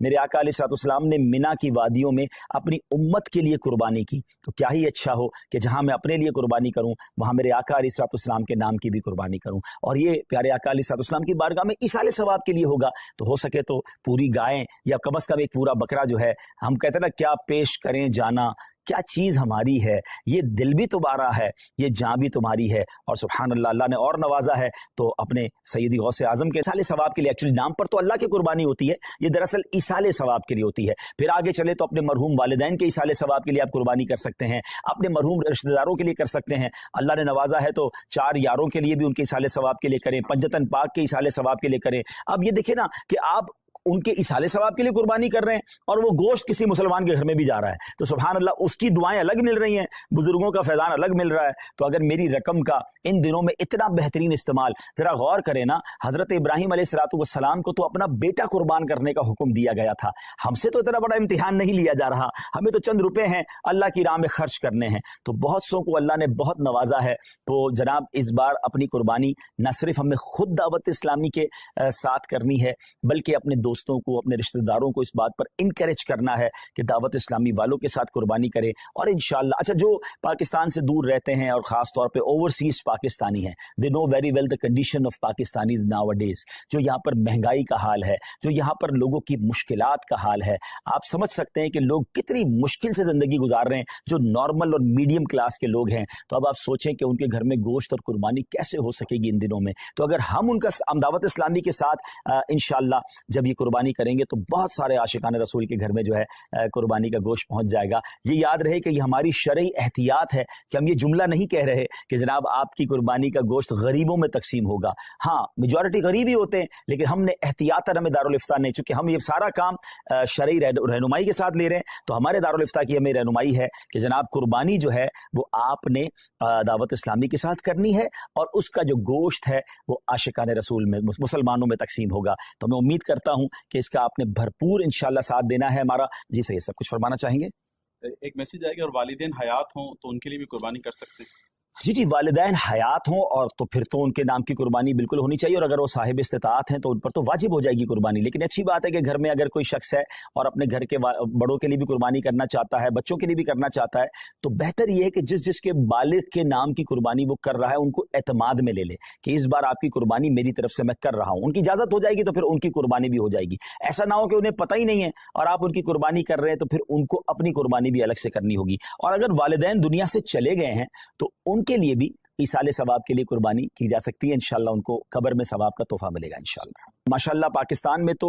میرے آقا علیہ الصلوۃ والسلام نے مینا کی وادیوں میں اپنی امت کے لیے قربانی کی، تو کیا ہی اچھا ہو کہ جہاں میں اپنے لیے قربانی کروں وہاں میرے آقا علیہ الصلوۃ والسلام کے نام کی بھی قربانی کروں، اور یہ پیارے آقا علیہ الصلوۃ والسلام کی بارگاہ میں ایصال ثواب کے لیے ہوگا۔ تو ہو سکے تو پوری گائیں یا کم از کم ایک پورا بکرا جو ہے، ہم کہتے ہیں نا کیا پیش کریں جانا، کیا چیز ہماری ہے، یہ دل بھی تمہارا ہے، یہ جان بھی تمہاری ہے، اور سبحان اللہ اللہ نے اور نوازا ہے تو اپنے سیدی غوث اعظم کے ایصال ثواب کے لیے، ایکچولی نام پر تو اللہ کی قربانی ہوتی ہے، یہ دراصل ایصال ثواب کے لیے ہوتی ہے۔ پھر آگے چلے تو اپنے مرحوم والدین کے ایصال ثواب کے لیے آپ قربانی کر سکتے ہیں، اپنے مرحوم رشتہ داروں کے لیے کر سکتے ہیں، اللہ نے نوازا ہے تو 4 یاروں کے لیے بھی ان کے ایصال ثواب کے لیے کریں، پنجتن پاک کے ایصال ثواب کے لیے کریں۔ اب یہ دیکھیں نا کہ آپ ان کے ایصال ثواب کے لیے قربانی کر رہے ہیں اور وہ گوشت کسی مسلمان کے گھر میں بھی جا رہا ہے، تو سبحان اللہ اس کی دعائیں الگ مل رہی ہیں، بزرگوں کا فیضان الگ مل رہا ہے۔ تو اگر میری رقم کا ان دنوں میں اتنا بہترین استعمال، ذرا غور کریں نا، حضرت ابراہیم علیہ الصلوۃ والسلام کو تو اپنا بیٹا قربان کرنے کا حکم دیا گیا تھا، ہم سے تو اتنا بڑا امتحان نہیں لیا جا رہا، ہمیں تو چند روپے ہیں اللہ کی راہ میں خرچ کرنے ہیں۔ تو بہت سو کو اللہ نے بہت نوازا ہے، تو جناب اس بار اپنی قربانی نہ صرف ہمیں خود دعوت اسلامی کے ساتھ کرنی ہے، بلکہ اپنے دوستوں کو، اپنے رشتہ داروں کو اس بات پر انکریج کرنا ہے کہ دعوت اسلامی والوں کے ساتھ قربانی کریں۔ اور انشاءاللہ اچھا جو پاکستان سے دور رہتے ہیں اور خاص طور پہ اوورسیز پاکستانی ہیں، they know very well the condition of Pakistanis nowadays، جو یہاں پر مہنگائی کا حال ہے، جو یہاں پر لوگوں کی مشکلات کا حال ہے، آپ سمجھ سکتے ہیں کہ لوگ کتنی مشکل سے زندگی گزار رہے ہیں، جو نارمل اور میڈیم کلاس کے لوگ ہیں۔ تو اب آپ سوچیں کہ ان کے گھر میں گوشت اور قربانی کیسے ہو سکے گی ان دنوں میں۔ تو اگر ہم ان کا دعوت اسلامی کے ساتھ انشاءاللہ جب یہ قربانی کریں گے تو بہت سارے عاشقان رسول کے گھر میں جو ہے قربانی کا گوشت پہنچ جائے گا۔ یہ یاد رہے کہ یہ ہماری شرعی احتیاط ہے کہ ہم یہ جملہ نہیں کہہ رہے کہ جناب آپ کی قربانی کا گوشت غریبوں میں تقسیم ہوگا، ہاں میجورٹی غریب ہی ہوتے ہیں، لیکن ہم نے احتیاطاً ہمیں دارالفتہ نہیں، چونکہ ہم یہ سارا کام شرعی رہنمائی کے ساتھ لے رہے ہیں، تو ہمارے دارالفتہ کی ہمیں رہنمائی ہے کہ جناب قربانی جو ہے وہ آپ نے دعوت اسلامی کے ساتاتھ کرنی ہے، اور اس کا جو گوشت ہے وہ عاشقان رسول میں مسلمانوں میں تقسیم ہوگا۔ تو میں امید کرتا ہوں کہ اس کا آپ نے بھرپور انشاءاللہ ساتھ دینا ہے ہمارا۔ جی صحیح، سب کچھ فرمانا چاہیں گے؟ ایک میسج آئے گا، اور والدین حیات ہوں تو ان کے لیے بھی قربانی کر سکتے ہیں؟ جی والدین حیات ہوں اور تو پھر تو ان کے نام کی قربانی بالکل ہونی چاہیے، اور اگر وہ صاحب استطاعت ہیں تو ان پر تو واجب ہو جائے گی قربانی۔ لیکن اچھی بات ہے کہ گھر میں اگر کوئی شخص ہے اور اپنے گھر کے بڑوں کے لیے بھی قربانی کرنا چاہتا ہے، بچوں کے لیے بھی کرنا چاہتا ہے، تو بہتر یہ ہے کہ جس کے بالغ کے نام کی قربانی وہ کر رہا ہے ان کو اعتماد میں لے لے کہ اس بار آپ کی قربانی میری طرف سے میں کر رہا ہوں، ان کی اجازت ہو جائے گی تو پھر ان کی قربانی بھی ہو جائے گی۔ ایسا نہ ہو کہ انہیں پتہ ہی نہیں ہے اور آپ ان کی قربانی کر رہے ہیں تو پھر ان کو اپنی قربانی بھی الگ سے کرنی ہوگی۔ اور اگر والدین دنیا سے چلے گئے ہیں تو ان کے لیے بھی ایصال ثواب کے لیے قربانی کی جا سکتی ہے، انشاءاللہ ان کو قبر میں ثواب کا تحفہ ملے گا انشاءاللہ۔ ماشاءاللہ پاکستان میں تو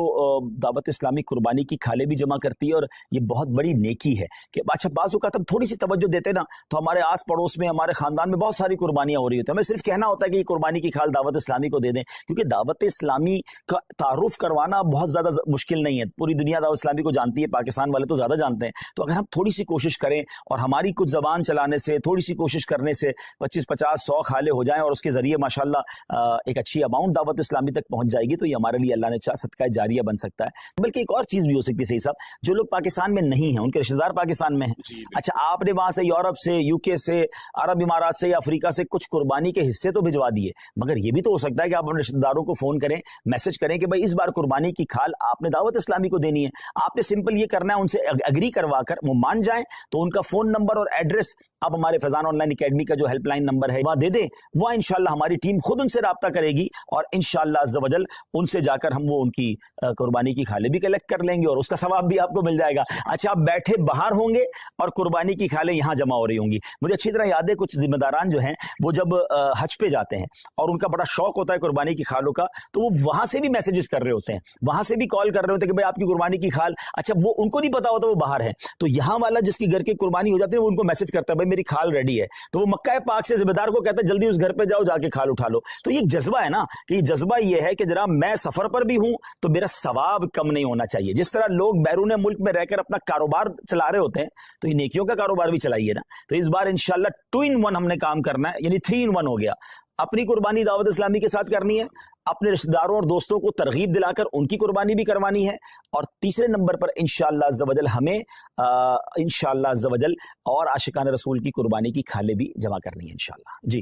دعوت اسلامی قربانی کی کھالیں بھی جمع کرتی ہے، اور یہ بہت بڑی نیکی ہے کہ اچھا بعض اوقات ہم تھوڑی سی توجہ دیتے نا تو ہمارے آس پڑوس میں، ہمارے خاندان میں بہت ساری قربانیاں ہو رہی ہوتی ہیں، ہمیں صرف کہنا ہوتا ہے کہ یہ قربانی کی کھال دعوت اسلامی کو دے دیں، کیونکہ دعوت اسلامی کا تعارف کروانا بہت زیادہ مشکل نہیں ہے، پوری دنیا دعوت اسلامی کو جانتی ہے، پاکستان والے تو زیادہ جانتے ہیں۔ تو اگر ہم تھوڑی سی کوشش کریں اور ہماری کچھ زبان چلانے سے، تھوڑی سی کوشش کرنے سے 25 50 100 کھالے ہو جائیں اور اس کے ذریعے ماشاءاللہ ایک اچھی اماؤنٹ دعوت اسلامی تک پہنچ جائے گی، تو یہ ہمارے لیے اللہ نے چاہا صدقہ جاریہ بن سکتا ہے۔ بلکہ ایک اور چیز بھی ہو سکتی ہے صحیح صاحب، جو لوگ پاکستان میں نہیں ہیں، ان کے رشتہ دار پاکستان میں ہیں، اچھا آپ نے وہاں سے یورپ سے، یو کے سے، عرب امارات سے یا افریقہ سے کچھ قربانی کے حصے تو بھجوا دیے، مگر یہ بھی تو ہو سکتا ہے کہ آپ اپنے رشتہ داروں کو فون کریں، میسج کریں کہ بھائی اس بار قربانی کی کھال آپ نے دعوت اسلامی کو دینی ہے، آپ نے سمپل یہ کرنا ہے، ان سے اگری کروا کر وہ مان جائیں تو ان کا فون نمبر اور ایڈریس آپ ہمارے فیضان آن لائن اکیڈمی کا جو ہیلپ لائن نمبر ہے وہاں دے دیں، وہ انشاءاللہ ہماری ٹیم خود ان سے رابطہ کرے گی اور انشاءاللہ عز و جل ان سے جا کر ہم وہ ان کی قربانی کی کھالیں بھی کلیکٹ کر لیں گے اور اس کا ثواب بھی آپ کو مل جائے گا۔ اچھا آپ بیٹھے باہر ہوں گے اور قربانی کی کھالیں یہاں جمع ہو رہی ہوں گی۔ مجھے اچھی طرح یاد ہے کچھ ذمہ داران جو ہیں وہ جب حج پہ جاتے ہیں اور ان کا بڑا شوق ہوتا ہے قربانی کی کھالوں کا، تو وہ وہاں سے بھی میسیجز کر رہے ہوتے ہیں، وہاں سے بھی کال کر رہے ہوتے ہیں کہ بھائی آپ کی قربانی کی کھال، اچھا وہ ان کو نہیں پتا ہوتا وہ باہر ہے، تو یہاں والا جس کی گھر کی قربانی ہو جاتی ہے وہ ان کو میسج کرتا ہے بھائی میری کھال ریڈی ہے، تو وہ مکہ پاک سے ذمہ دار کو کہتا ہے جلدی اس گھر پہ جاؤ، جا کے کھال اٹھا لو۔ تو یہ جذبہ ہے نا کہ یہ جذبہ یہ ہے کہ جناب میں سفر پر بھی ہوں تو میرا ثواب کم نہیں ہونا چاہیے۔ جس طرح لوگ بیرون ملک میں رہ کر اپنا کاروبار چلا رہے ہوتے ہیں تو یہ نیکیوں کا کاروبار بھی چلائیے نا۔ تو اس بار انشاءاللہ 2 in 1 ہم نے کام کرنا ہے، یعنی 3 in 1 ہو گیا۔ اپنی قربانی دعوت اسلامی کے ساتھ کرنی ہے، اپنے رشتہ داروں اور دوستوں کو ترغیب دلا کر ان کی قربانی بھی کروانی ہے، اور تیسرے نمبر پر انشاءاللہ عز و جل ہمیں انشاءاللہ عز و جل اور عاشقان رسول کی قربانی کی کھالیں بھی جمع کرنی ہے انشاءاللہ۔ جی